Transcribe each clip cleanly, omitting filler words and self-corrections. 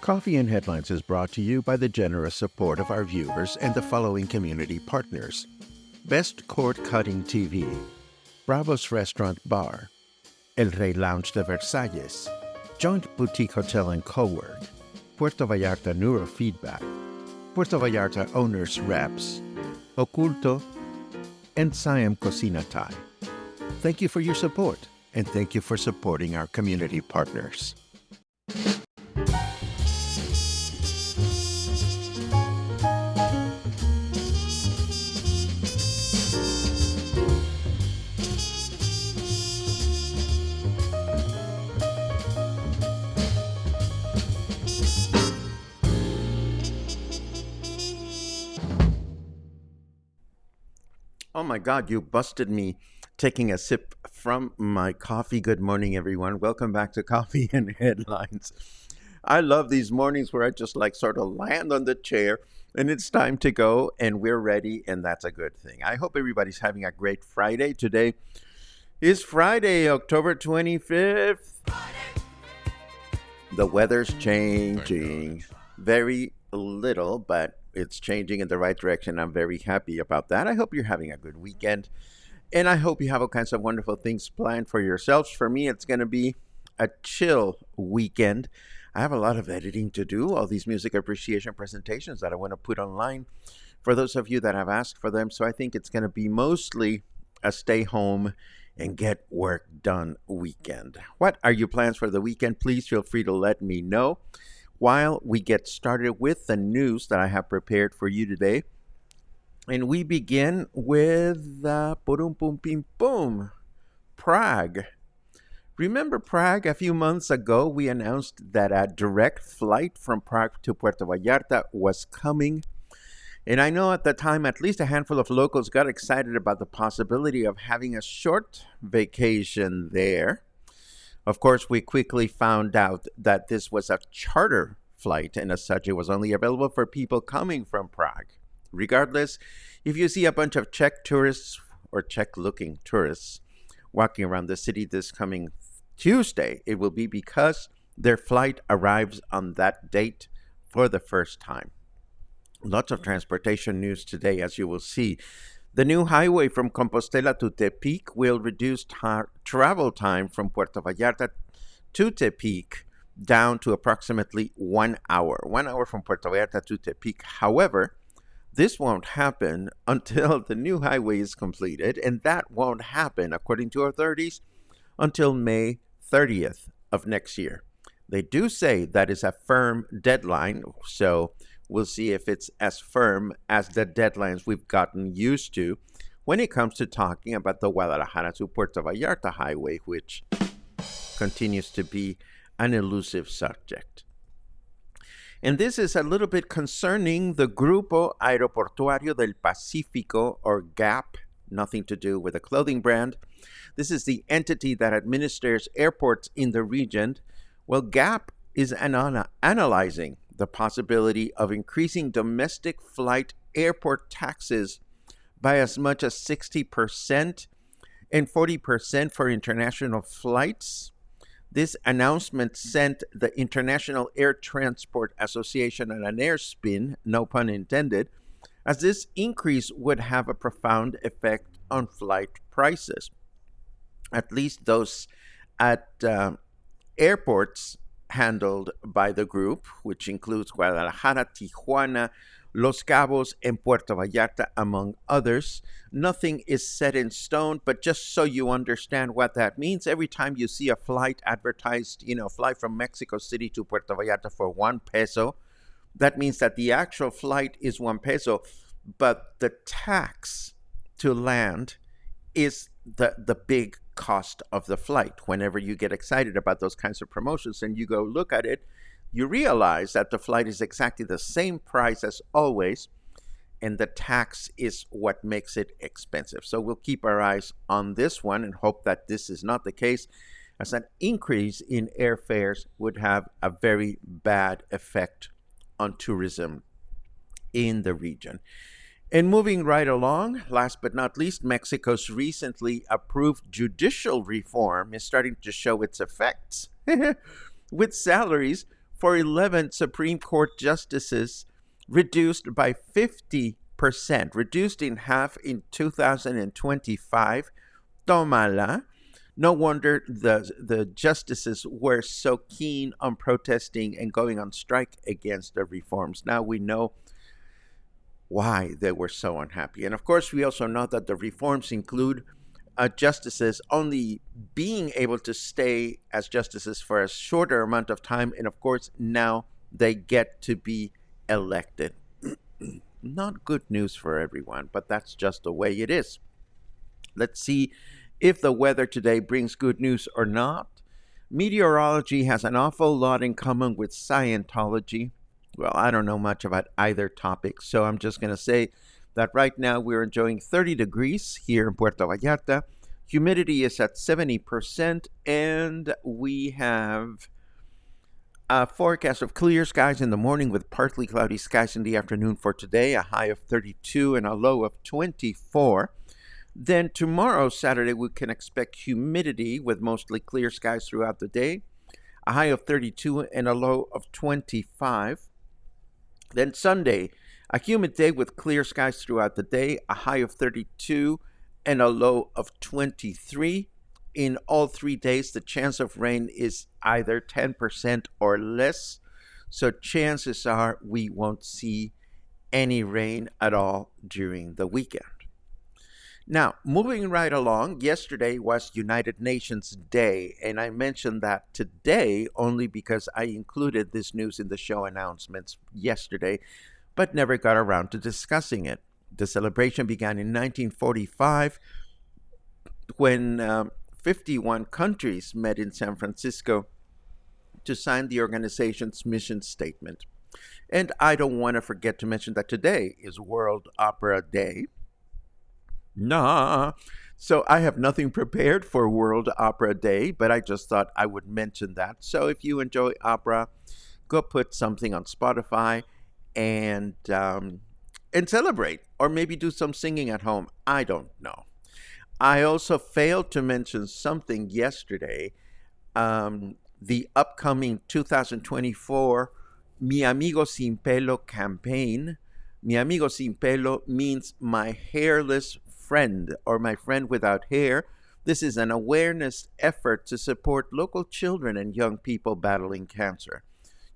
Coffee and Headlines is brought to you by the generous support of our viewers and the following community partners. Best Cord Cutting TV, Bravo's Restaurant Bar, El Rey Lounge de Versalles, Joint Boutique Hotel and Cowork, Puerto Vallarta Neurofeedback, Puerto Vallarta Owners Reps, Oculto, and Siam Cocina Thai. Thank you for your support, and thank you for supporting our community partners. Oh my God, you busted me taking a sip from my coffee. Good morning, everyone. Welcome back to Coffee and Headlines. I love these mornings where I just sort of land on the chair and it's time to go and we're ready, and that's a good thing. I hope everybody's having a great Friday. Today is Friday, October 25th. The weather's changing very little, but it's changing in the right direction. I'm very happy about that. I hope you're having a good weekend, and I hope you have all kinds of wonderful things planned for yourselves. For me, it's going to be a chill weekend. I have a lot of editing to do, all these music appreciation presentations that I want to put online for those of you that have asked for them. So I think it's going to be mostly a stay home and get work done weekend. What are your plans for the weekend? Please feel free to let me know. While we get started with the news that I have prepared for you today, and we begin with Prague. Remember Prague? A few months ago, we announced that a direct flight from Prague to Puerto Vallarta was coming. And I know at the time, at least a handful of locals got excited about the possibility of having a short vacation there. Of course, we quickly found out that this was a charter flight, and as such, it was only available for people coming from Prague. Regardless, if you see a bunch of Czech tourists or Czech-looking tourists walking around the city this coming Tuesday, it will be because their flight arrives on that date for the first time. Lots of transportation news today, as you will see. The new highway from Compostela to Tepic will reduce travel time from Puerto Vallarta to Tepic down to approximately 1 hour. 1 hour from Puerto Vallarta to Tepic. However, this won't happen until the new highway is completed, and that won't happen, according to authorities, until May 30th of next year. They do say that is a firm deadline, so we'll see if it's as firm as the deadlines we've gotten used to when it comes to talking about the Guadalajara to Puerto Vallarta highway, which continues to be an elusive subject. And this is a little bit concerning the Grupo Aeroportuario del Pacífico, or GAP, nothing to do with a clothing brand. This is the entity that administers airports in the region. Well, GAP is analyzing the possibility of increasing domestic flight airport taxes by as much as 60% and 40% for international flights. This announcement sent the International Air Transport Association on an air spin, no pun intended, as this increase would have a profound effect on flight prices. At least those at airports handled by the group, which includes Guadalajara, Tijuana, Los Cabos, and Puerto Vallarta, among others. Nothing is set in stone, but just so you understand what that means, every time you see a flight advertised, fly from Mexico City to Puerto Vallarta for 1 peso, that means that the actual flight is 1 peso, but the tax to land is the big cost of the flight. Whenever you get excited about those kinds of promotions and you go look at it, you realize that the flight is exactly the same price as always, and the tax is what makes it expensive. So we'll keep our eyes on this one and hope that this is not the case, as an increase in airfares would have a very bad effect on tourism in the region. And moving right along, last but not least, Mexico's recently approved judicial reform is starting to show its effects, with salaries for 11 Supreme Court justices, reduced by 50%, reduced in half in 2025. Tómala. No wonder the justices were so keen on protesting and going on strike against the reforms. Now we know why they were so unhappy. And of course, we also know that the reforms include justices only being able to stay as justices for a shorter amount of time. And of course, now they get to be elected. Not good news for everyone, but that's just the way it is. Let's see if the weather today brings good news or not. Meteorology has an awful lot in common with Scientology. Well, I don't know much about either topic, so I'm just going to say that right now we're enjoying 30 degrees here in Puerto Vallarta. Humidity is at 70%, and we have a forecast of clear skies in the morning with partly cloudy skies in the afternoon for today, a high of 32 and a low of 24. Then tomorrow, Saturday, we can expect humidity with mostly clear skies throughout the day, a high of 32 and a low of 25. Then Sunday, a humid day with clear skies throughout the day, a high of 32 and a low of 23. In all 3 days, the chance of rain is either 10% or less. So chances are we won't see any rain at all during the weekend. Now, moving right along, yesterday was United Nations Day, and I mentioned that today only because I included this news in the show announcements yesterday, but never got around to discussing it. The celebration began in 1945 when 51 countries met in San Francisco to sign the organization's mission statement. And I don't want to forget to mention that today is World Opera Day. So I have nothing prepared for World Opera Day, but I just thought I would mention that. So if you enjoy opera, go put something on Spotify and celebrate, or maybe do some singing at home. I don't know. I also failed to mention something yesterday. The upcoming 2024 Mi Amigo Sin Pelo campaign. Mi Amigo Sin Pelo means my hairless friend, or my friend without hair. This is an awareness effort to support local children and young people battling cancer.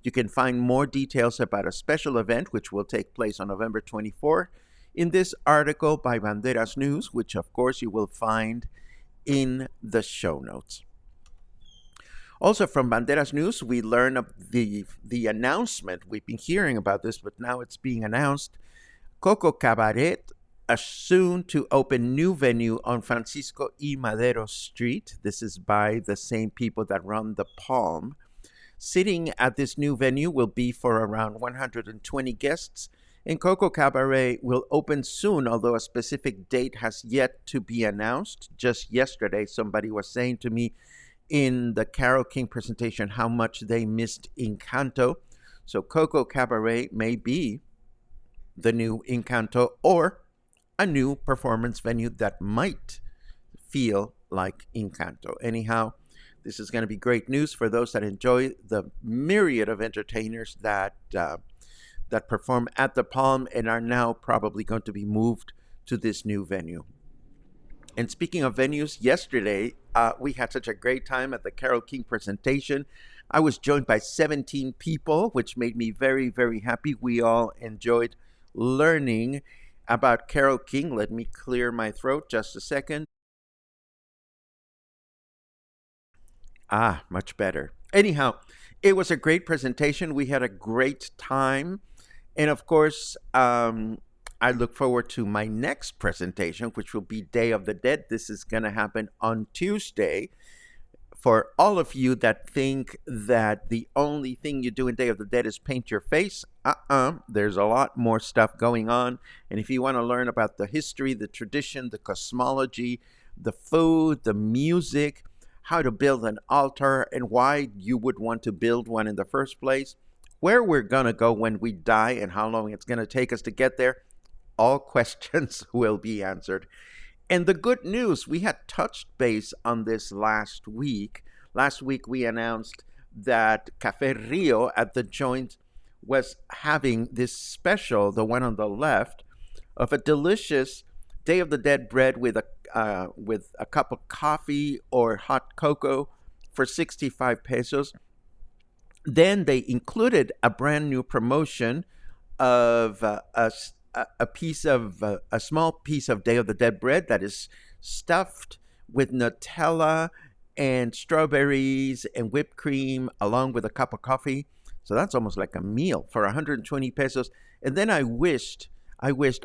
You can find more details about a special event which will take place on November 24 in this article by Banderas News, which of course you will find in the show notes. Also from Banderas News, we learn of the announcement. We've been hearing about this, but now it's being announced. Coco Cabaret, a soon to open new venue on Francisco y Madero Street. This is by the same people that run the Palm. Sitting at this new venue will be for around 120 guests, and Coco Cabaret will open soon, although a specific date has yet to be announced. Just yesterday, somebody was saying to me in the Carole King presentation how much they missed Encanto. So Coco Cabaret may be the new Encanto, or a new performance venue that might feel like Encanto. Anyhow, this is going to be great news for those that enjoy the myriad of entertainers that perform at the Palm and are now probably going to be moved to this new venue. And speaking of venues, yesterday we had such a great time at the Carole King presentation. I was joined by 17 people, which made me very, very happy. We all enjoyed learning about Carole King. Let me clear my throat just a second. Much better. Anyhow, it was a great presentation. We had a great time. And of course, I look forward to my next presentation, which will be Day of the Dead. This is going to happen on Tuesday. For all of you that think that the only thing you do in Day of the Dead is paint your face, there's a lot more stuff going on. And if you want to learn about the history, the tradition, the cosmology, the food, the music, how to build an altar, and why you would want to build one in the first place, where we're going to go when we die, and how long it's going to take us to get there, all questions will be answered. And the good news, we had touched base on this last week. Last week we announced that Cafe Rio at the Joint was having this special, the one on the left, of a delicious Day of the Dead bread with a cup of coffee or hot cocoa for 65 pesos. Then they included a brand new promotion of a piece of a small piece of Day of the Dead bread that is stuffed with Nutella and strawberries and whipped cream along with a cup of coffee. So that's almost like a meal for 120 pesos. And then I wished,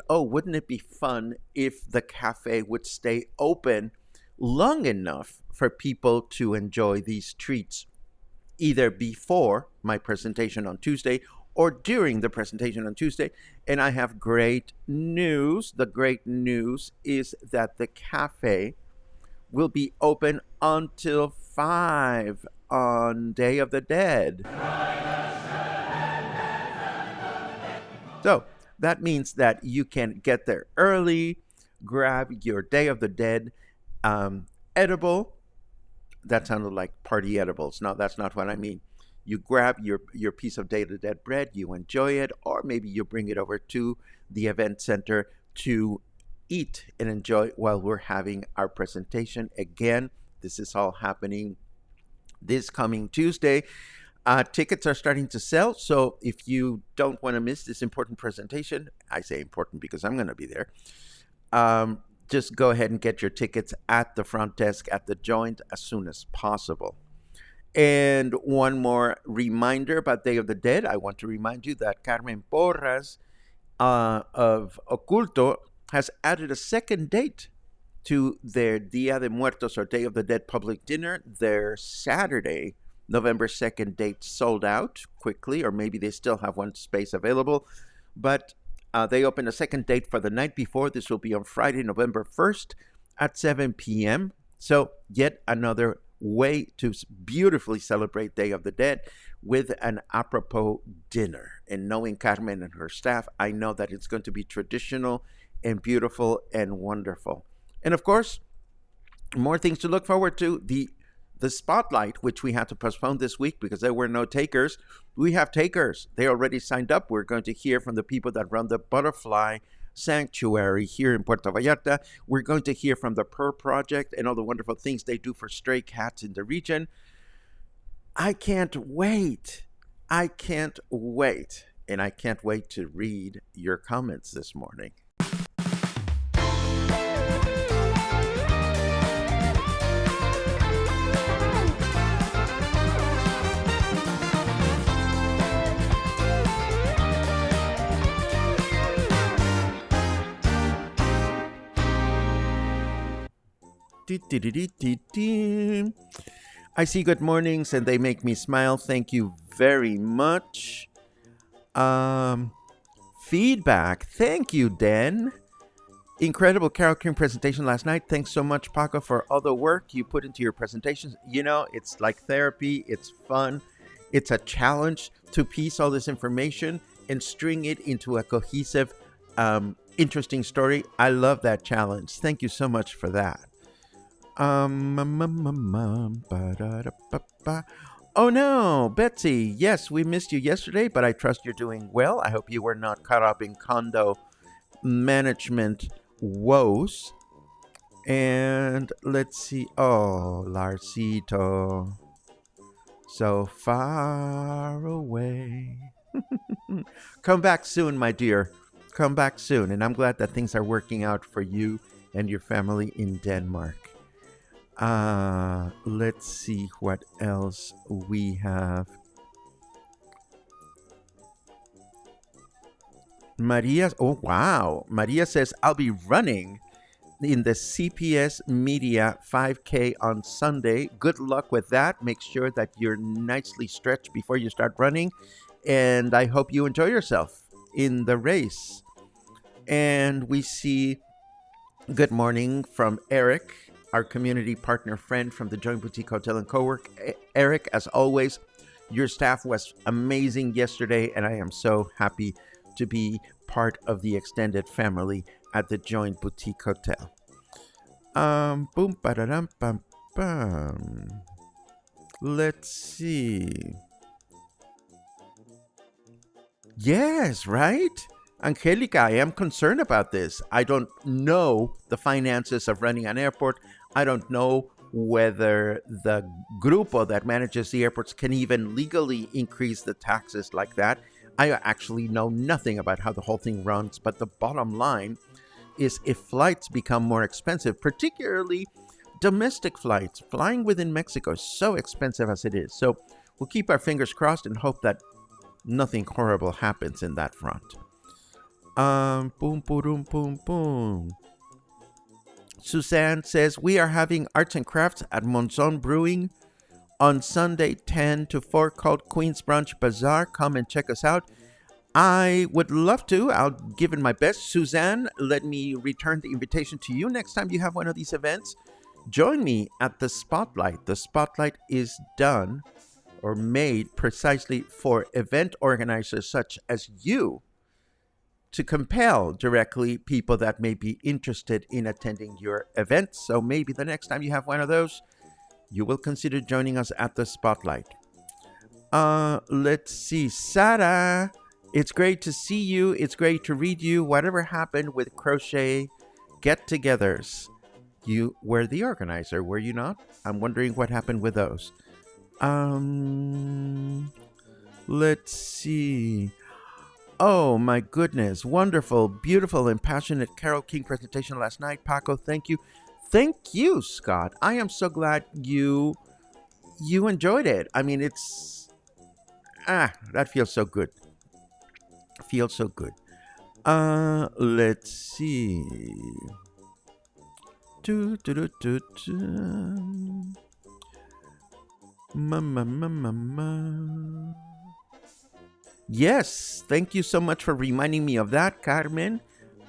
oh, wouldn't it be fun if the cafe would stay open long enough for people to enjoy these treats either before my presentation on Tuesday or during the presentation on Tuesday. And I have great news. The great news is that the cafe will be open until 5 on Day of the Dead. So that means that you can get there early, grab your Day of the Dead edible. That sounded like party edibles. No, that's not what I mean. You grab your piece of Day of the Dead bread, you enjoy it, or maybe you bring it over to the event center to eat and enjoy while we're having our presentation. Again, this is all happening this coming Tuesday. Tickets are starting to sell, so if you don't want to miss this important presentation, I say important because I'm going to be there, just go ahead and get your tickets at the front desk at the Joint as soon as possible. And one more reminder about Day of the Dead. I want to remind you that Carmen Porras of Oculto has added a second date to their Dia de Muertos or Day of the Dead public dinner. Their Saturday, November 2nd date sold out quickly, or maybe they still have one space available. But they opened a second date for the night before. This will be on Friday, November 1st at 7 p.m. So yet another way to beautifully celebrate Day of the Dead with an apropos dinner. And knowing Carmen and her staff, I know that it's going to be traditional and beautiful and wonderful. And of course, more things to look forward to. The spotlight, which we had to postpone this week because there were no takers. We have takers. They already signed up. We're going to hear from the people that run the Butterfly Sanctuary here in Puerto Vallarta. We're going to hear from the PuRR Project and all the wonderful things they do for stray cats in the region. I can't wait. I can't wait. And I can't wait to read your comments this morning. I see good mornings and they make me smile. Thank you very much. Feedback. Thank you, Den. Incredible Carol King presentation last night. Thanks so much, Paco, for all the work you put into your presentations. You know, it's like therapy. It's fun. It's a challenge to piece all this information and string it into a cohesive, interesting story. I love that challenge. Thank you so much for that. Oh no, Betsy. Yes, we missed you yesterday, but I trust you're doing well. I hope you were not caught up in condo management woes. And let's see. Oh, Larsito. So far away. Come back soon, my dear. Come back soon. And I'm glad that things are working out for you and your family in Denmark. Let's see what else we have. Maria, oh wow. Maria says, I'll be running in the CPS Media 5K on Sunday. Good luck with that. Make sure that you're nicely stretched before you start running. And I hope you enjoy yourself in the race. And we see good morning from Eric, our community partner friend from the Joint Boutique Hotel and Cowork. Eric, as always, your staff was amazing yesterday, and I am so happy to be part of the extended family at the Joint Boutique Hotel. Boom, ba-da-dum, bum, bum. Let's see. Yes, right? Angelica, I am concerned about this. I don't know the finances of running an airport. I don't know whether the grupo that manages the airports can even legally increase the taxes like that. I actually know nothing about how the whole thing runs, but the bottom line is if flights become more expensive, particularly domestic flights, flying within Mexico is so expensive as it is. So we'll keep our fingers crossed and hope that nothing horrible happens in that front. Boom, boom, boom, boom. Suzanne says, we are having arts and crafts at Monzon Brewing on Sunday 10 to 4 called Queen's Brunch Bazaar. Come and check us out. I would love to. I'll give it my best. Suzanne, let me return the invitation to you next time you have one of these events. Join me at the Spotlight. The Spotlight is done or made precisely for event organizers such as you to compel directly people that may be interested in attending your event. So maybe the next time you have one of those, you will consider joining us at the Spotlight. Let's see. Sarah, it's great to see you. It's great to read you. Whatever happened with crochet get-togethers? You were the organizer, were you not? I'm wondering what happened with those. Let's see. Oh my goodness. Wonderful, beautiful, and passionate Carole King presentation last night. Paco, thank you. Thank you, Scott. I am so glad you enjoyed it. I mean, it's that feels so good. Feels so good. Let's see. Yes, thank you so much for reminding me of that, Carmen.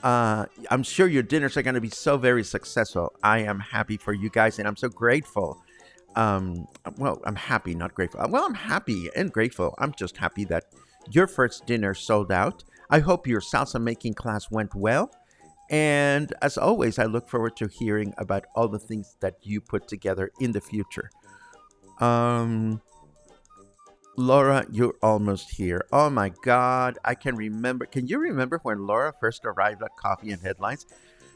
I'm sure your dinners are going to be so very successful. I am happy for you guys, and I'm so grateful. Well, I'm happy, not grateful. Well, I'm happy and grateful. I'm just happy that your first dinner sold out. I hope your salsa making class went well. And as always, I look forward to hearing about all the things that you put together in the future. Laura, you're almost here. Oh my God, I can remember. Can you remember when Laura first arrived at Coffee and Headlines?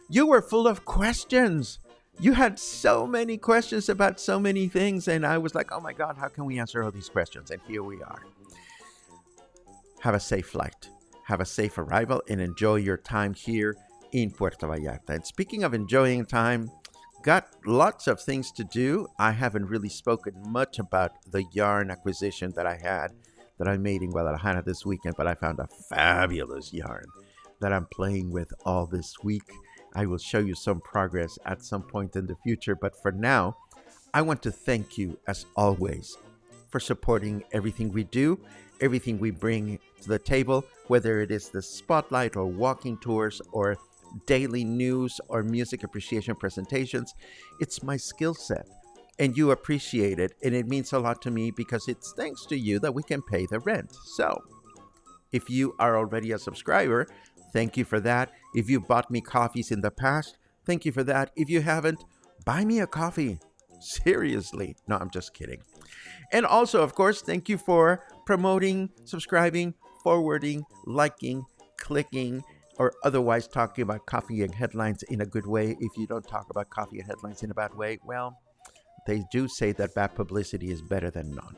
You were full of questions. You had so many questions about so many things. And I was like, oh my God, how can we answer all these questions? And here we are. Have a safe flight. Have a safe arrival and enjoy your time here in Puerto Vallarta. And speaking of enjoying time, got lots of things to do. I haven't really spoken much about the yarn acquisition that I made in Guadalajara this weekend, but I found a fabulous yarn that I'm playing with all this week. I will show you some progress at some point in the future, but for now, I want to thank you as always for supporting everything we do, everything we bring to the table, whether it is the spotlight or walking tours or daily news or music appreciation presentations. It's my skill set and you appreciate it, and it means a lot to me because it's thanks to you that we can pay the rent. So if you are already a subscriber, thank you for that. If you bought me coffees in the past, thank you for that. If you haven't, buy me a coffee. Seriously. No, I'm just kidding. And also, of course, thank you for promoting, subscribing, forwarding, liking, clicking, or otherwise talking about Coffee and Headlines in a good way. If you don't talk about Coffee and Headlines in a bad way, well, they do say that bad publicity is better than none.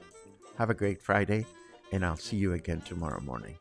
Have a great Friday, and I'll see you again tomorrow morning.